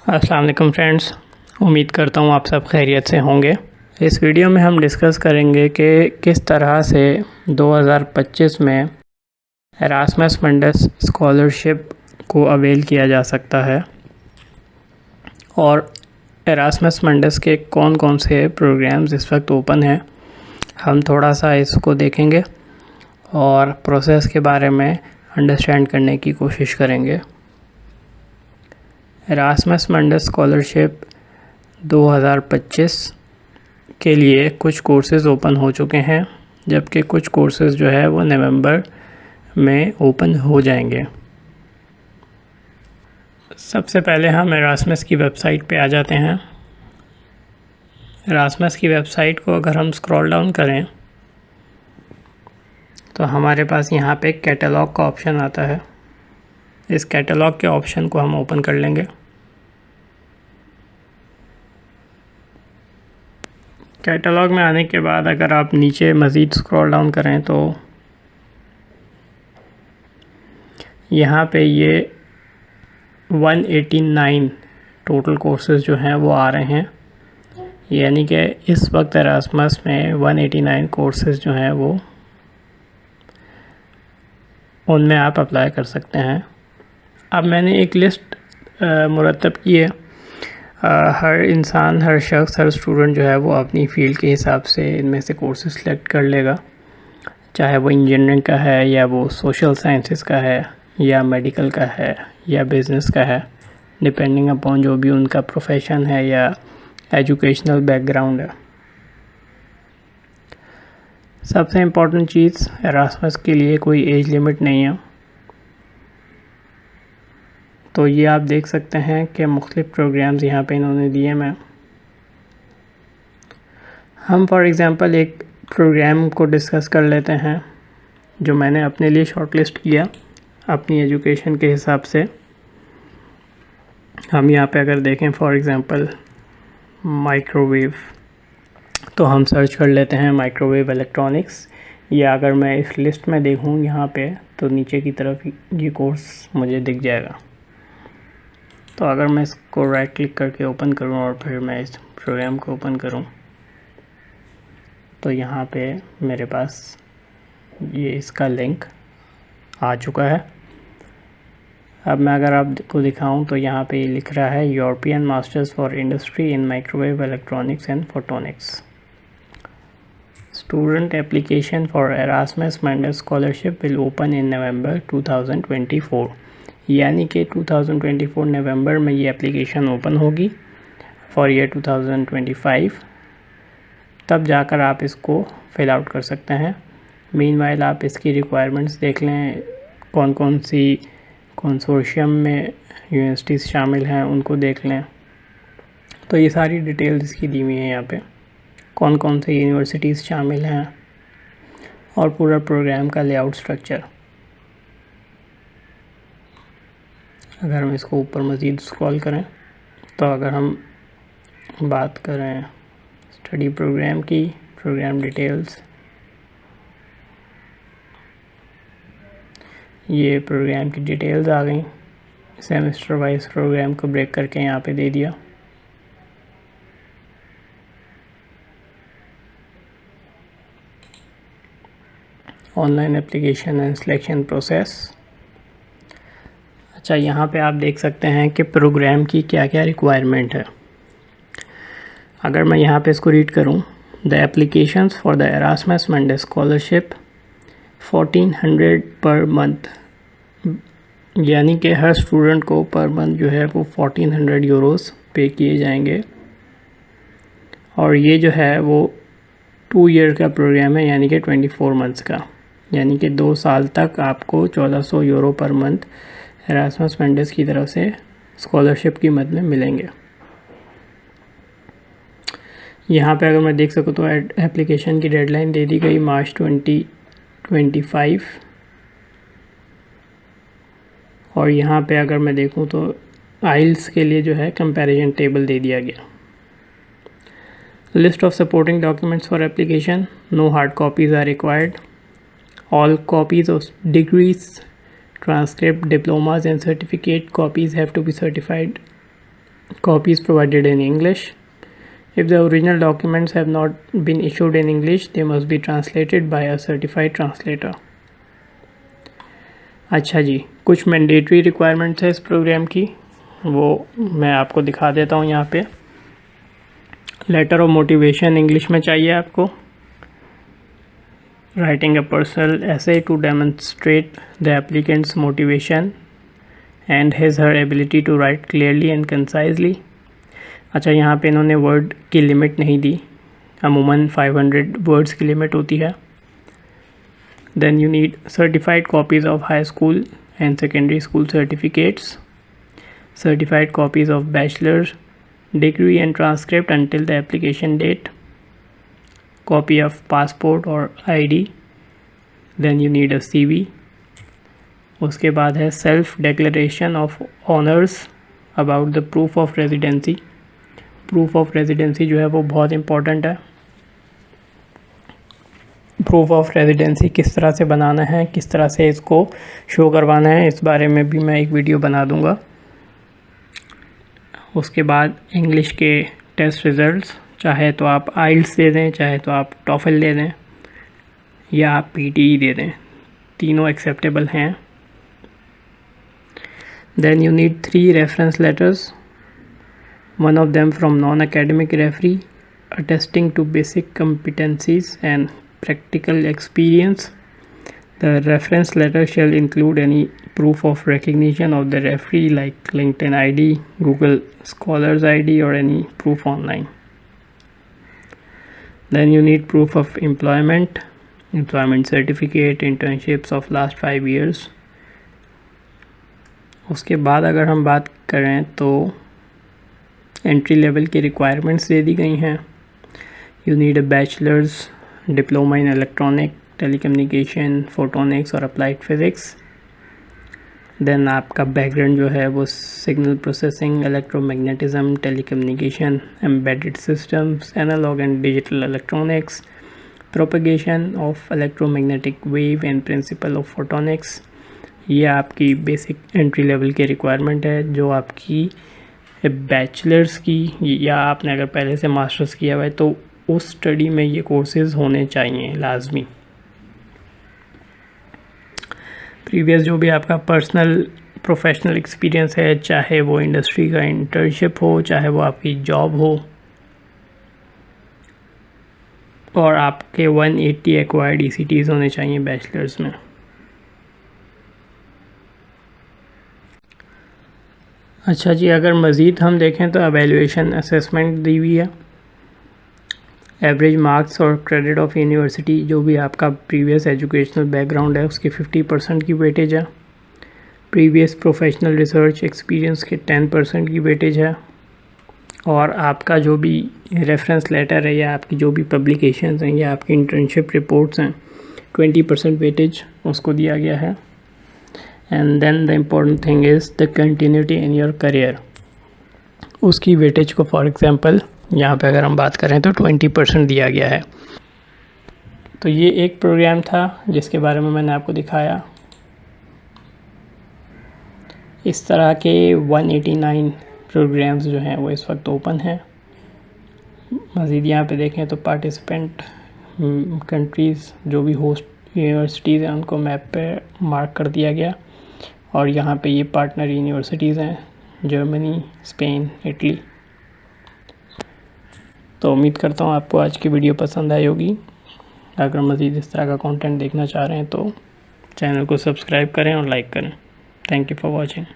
अस्सलाम वालेकुम फ्रेंड्स, उम्मीद करता हूँ आप सब खैरियत से होंगे। इस वीडियो में हम डिस्कस करेंगे कि किस तरह से 2025 में एरास्मस मंडस स्कॉलरशिप को अवेल किया जा सकता है और एरास्मस मंडस के कौन कौन से प्रोग्राम्स इस वक्त ओपन हैं। हम थोड़ा सा इसको देखेंगे और प्रोसेस के बारे में अंडरस्टैंड करने की कोशिश करेंगे। एरास्मस मंडस स्कॉलरशिप 2025 के लिए कुछ कोर्सेज़ ओपन हो चुके हैं, जबकि कुछ कोर्सेज़ जो है वो नवंबर में ओपन हो जाएंगे। सबसे पहले हम एरास्मस की वेबसाइट पे आ जाते हैं। एरास्मस की वेबसाइट को अगर हम स्क्रॉल डाउन करें तो हमारे पास यहाँ पे कैटलॉग का ऑप्शन आता है। इस कैटलॉग के ऑप्शन को हम ओपन कर लेंगे। कैटलॉग में आने के बाद अगर आप नीचे मज़ीद स्क्रॉल डाउन करें तो यहाँ पे ये 189 टोटल कोर्सेज़ जो हैं वो आ रहे हैं, यानी कि इस वक्त एरास्मस में 189 कोर्सेज़ जो हैं वो उनमें आप अप्लाई कर सकते हैं। अब मैंने एक लिस्ट मुरतब की है। हर इंसान, हर शख्स, हर स्टूडेंट जो है वो अपनी फ़ील्ड के हिसाब से इनमें से कोर्सेज सेलेक्ट कर लेगा, चाहे वो इंजीनियरिंग का है या वो सोशल साइंसेस का है या मेडिकल का है या बिज़नेस का है, डिपेंडिंग अपॉन जो भी उनका प्रोफेशन है या एजुकेशनल बैकग्राउंड है। सबसे इम्पॉर्टेंट चीज़, एरास्मस के लिए कोई एज लिमिट नहीं है। तो ये आप देख सकते हैं कि मुख्तलिफ़ प्रोग्राम्स यहाँ पे इन्होंने दिए हैं। हम फॉर एग्ज़ाम्पल एक प्रोग्राम को डिस्कस कर लेते हैं जो मैंने अपने लिए शॉर्टलिस्ट किया अपनी एजुकेशन के हिसाब से। हम यहाँ पे अगर देखें फॉर एग्ज़ाम्पल माइक्रोवेव, तो हम सर्च कर लेते हैं माइक्रोवेव इलेक्ट्रॉनिक्स, या अगर मैं इस लिस्ट में देखूँ यहाँ पे तो नीचे की तरफ ये कोर्स मुझे दिख जाएगा। तो अगर मैं इसको राइट क्लिक करके ओपन करूं और फिर मैं इस प्रोग्राम को ओपन करूं तो यहाँ पे मेरे पास ये इसका लिंक आ चुका है। अब मैं अगर आपको दिखाऊं तो यहाँ पे ये लिख रहा है European masters for industry in microwave electronics and photonics, student application for Erasmus Mundus scholarship will open in November 2024, यानी कि 2024 नवंबर में ये एप्लीकेशन ओपन होगी फॉर ईयर 2025। तब जाकर आप इसको फिल आउट कर सकते हैं। मीनवाइल आप इसकी रिक्वायरमेंट्स देख लें, कौन कौन सी कंसोर्शियम में यूनिवर्सिटीज़ शामिल हैं उनको देख लें। तो ये सारी डिटेल्स इसकी दी हुई हैं यहाँ पे, कौन कौन से यूनिवर्सिटीज़ शामिल हैं और पूरा प्रोग्राम का लेआउट स्ट्रक्चर। अगर हम इसको ऊपर मज़ीद स्क्रॉल करें तो अगर हम बात करें स्टडी प्रोग्राम की, प्रोग्राम डिटेल्स, ये प्रोग्राम की डिटेल्स आ गई। सेमेस्टर वाइज प्रोग्राम को ब्रेक करके यहाँ पे दे दिया। Online application and selection process. अच्छा, यहाँ पे आप देख सकते हैं कि प्रोग्राम की क्या क्या रिक्वायरमेंट है। अगर मैं यहाँ पे इसको रीड करूँ, the applications for the Erasmus Mundus scholarship 1400 per month, यानी कि हर स्टूडेंट को पर मंथ जो है वो 1400 यूरोस पे किए जाएंगे। और ये जो है वो 2 ईयर का प्रोग्राम है, यानी कि 24 मंथ्स का, यानी कि 2 साल तक आपको 1400 यूरो पर मंथ एरास्मस मंडस की तरफ से स्कॉलरशिप की मद में मिलेंगे। यहाँ पे अगर मैं देख सकूँ तो एप्लीकेशन की डेडलाइन दे दी गई मार्च 2025। और यहाँ पे अगर मैं देखूँ तो आइल्स के लिए जो है कंपैरिजन टेबल दे दिया गया। List of supporting documents for application, no hard copies are required, all copies of degrees, transcript, diplomas and certificate copies have to be certified Copies provided in English. If the original documents have not been issued in English, they must be translated by a certified translator. अच्छा जी, कुछ mandatory requirements है इस programme की, वो मैं आपको दिखा देता हूँ यहाँ पे। लेटर ऑफ मोटिवेशन इंग्लिश में चाहिए आपको। Writing a personal essay to demonstrate the applicant's motivation and his her ability to write clearly and concisely. अच्छा, यहाँ पे इन्होंने वर्ड की लिमिट नहीं दी, अमूमन 500 वर्ड्स की लिमिट होती है। Then you need certified copies of high school and secondary school certificates, certified copies of bachelor's degree and transcript until the application date, copy of passport और ID, then you need a CV। उसके बाद है self declaration of honours about the proof of residency. Proof of residency जो है वो बहुत important है। Proof of residency किस तरह से बनाना है, किस तरह से इसको शो करवाना है, इस बारे में भी मैं एक वीडियो बना दूंगा। उसके बाद इंग्लिश के टेस्ट रिज़ल्ट्स, चाहे तो आप आइल्स दे दें, चाहे तो आप टॉफल दे दें, या आप PTE दे दें, तीनों एक्सेप्टेबल हैं। Then you need 3 reference letters, one of them from non-academic referee attesting to basic competencies and practical experience. The reference letter shall include any proof of recognition of the referee like LinkedIn ID, Google Scholars ID, or any proof online. Then you need proof of employment certificate, internships of last 5 years. उसके बाद अगर हम बात करें तो entry level की requirements दे दी गई हैं। You need a bachelor's diploma in electronic, telecommunication, photonics और अप्लाइड फिज़िक्स। देन आपका बैकग्राउंड जो है वो signal processing, electromagnetism, telecommunication, embedded systems, analog and digital electronics, propagation of electromagnetic wave and principle of photonics. ये आपकी basic entry level की requirement है, जो आपकी बैचलर्स की, या आपने अगर पहले से मास्टर्स किया हुआ है तो उस स्टडी में ये कोर्सेज होने चाहिए लाजमी। प्रीवियस जो भी आपका पर्सनल प्रोफेशनल एक्सपीरियंस है, चाहे वो इंडस्ट्री का इंटर्नशिप हो, चाहे वो आपकी जॉब हो, और आपके 180 एक्वायर्ड ECTs होने चाहिए बैचलर्स में। अच्छा जी, अगर मज़ीद हम देखें तो एवेल्यूएशन असेसमेंट दी हुई है। एवरेज मार्क्स और क्रेडिट ऑफ यूनिवर्सिटी, जो भी आपका प्रीवियस एजुकेशनल बैकग्राउंड है उसकी 50% की वेटेज है। प्रीवियस प्रोफेशनल रिसर्च एक्सपीरियंस के 10% की वेटेज है। और आपका जो भी रेफरेंस लेटर है, या आपकी जो भी पब्लिकेशंस हैं, या आपकी इंटर्नशिप रिपोर्ट्स हैं, 20% वेटेज उसको दिया गया है। And then the important thing is the continuity in your career, उसकी वेटेज को फॉर एग्जांपल यहाँ पे अगर हम बात करें तो 20% दिया गया है। तो ये एक प्रोग्राम था जिसके बारे में मैंने आपको दिखाया। इस तरह के 189 प्रोग्राम्स जो हैं वो इस वक्त ओपन हैं। मज़ीद यहाँ पे देखें तो पार्टिसिपेंट कंट्रीज़, जो भी होस्ट यूनिवर्सिटीज़ हैं, उनको मैप पे मार्क कर दिया गया। और यहाँ पे ये पार्टनर यूनिवर्सिटीज़ हैं, जर्मनी, स्पेन, इटली। तो उम्मीद करता हूँ आपको आज की वीडियो पसंद आई होगी। अगर मज़ीद इस तरह का कंटेंट देखना चाह रहे हैं तो चैनल को सब्सक्राइब करें और लाइक करें। Thank you for watching.